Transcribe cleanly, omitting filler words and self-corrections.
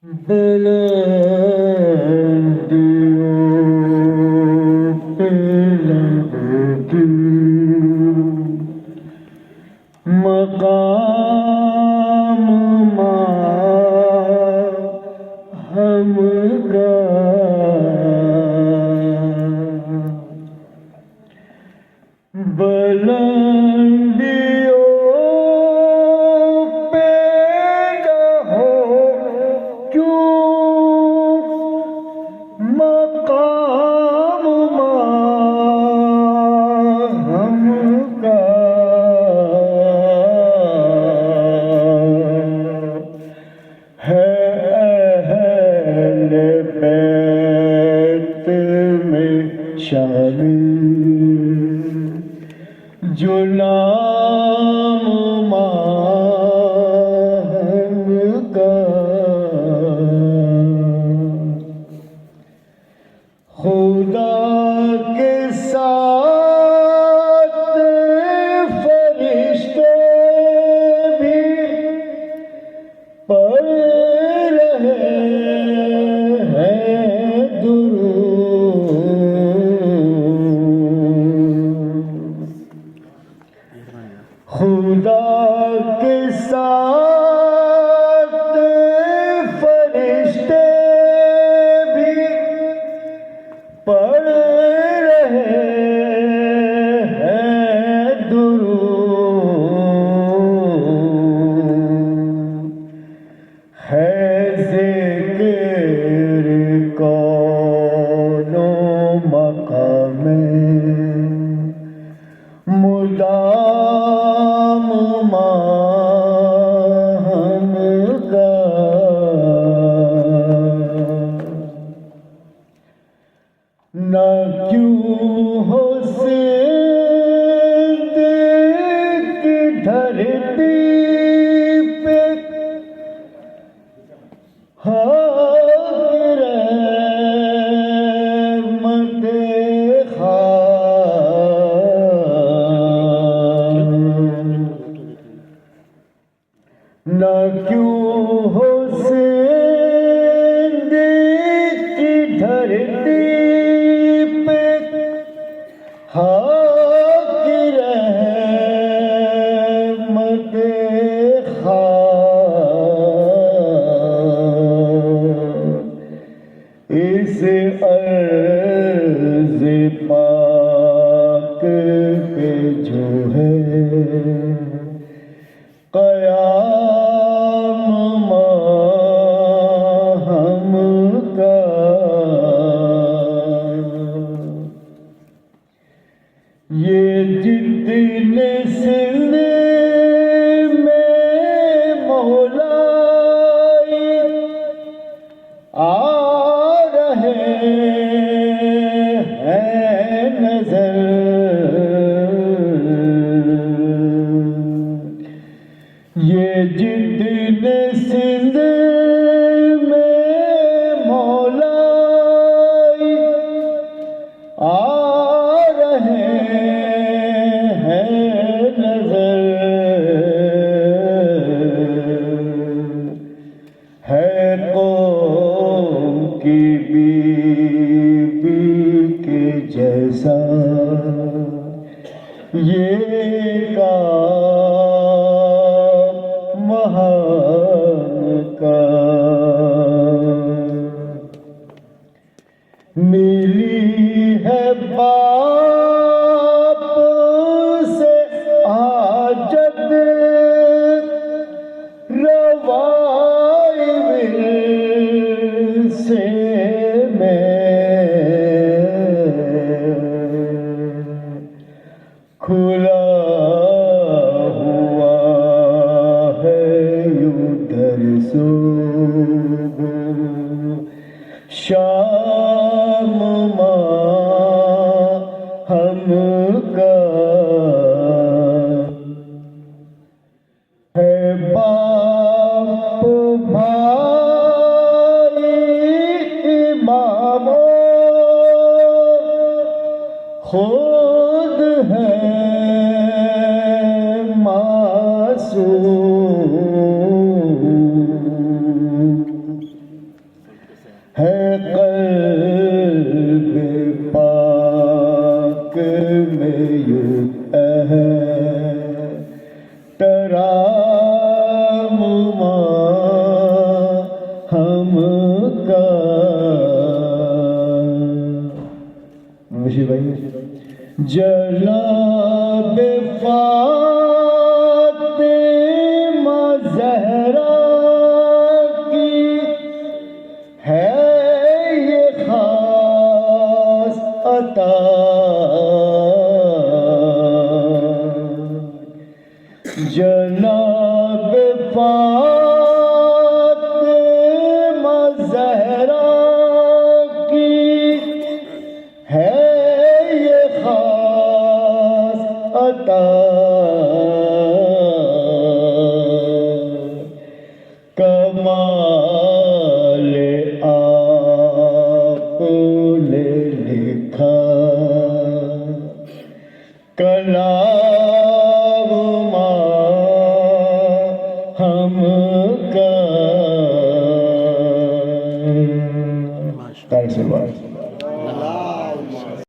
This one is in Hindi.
बुलंदियों पे लहकी मकाम हमका बुलंदियों पे न हो क्यों मकाम हमका है अहले बैत में शामिल जो नाम हमका खुदा के साथ फरिश्ते भी पढ़ रहे हैं दुरूद। खुदा के साथ फरिश्ते भी पढ़ रहे हैं दुरूद। है ज़िक्र कौनो मकामे मुदाम हमका न क्यों हो सिंध की धरती पे हाथ रहमत न क्यों हो सिंध की धरती पे हाथ रहमत इस अर्ज़ पाक पे जो है क़याम हमका ये जितने सिल में मौलाई आ रहे हैं नजर ये जितने सिंध में मौलाई आ रहे हैं नजर है कौम की बीबी के जैसा ये काम का मिली है बाप से हाजत रवाई से खुला हुआ है उधर सुबह शाम हमका है बाप भाई इमामों खुद है मासूम जनाब फातिमा ज़हरा की है ये खास अता। जनाब फातिमा ज़हरा की है ये खास अता। कमाल आपने लिखा कलाम हमका। Thanks a lot.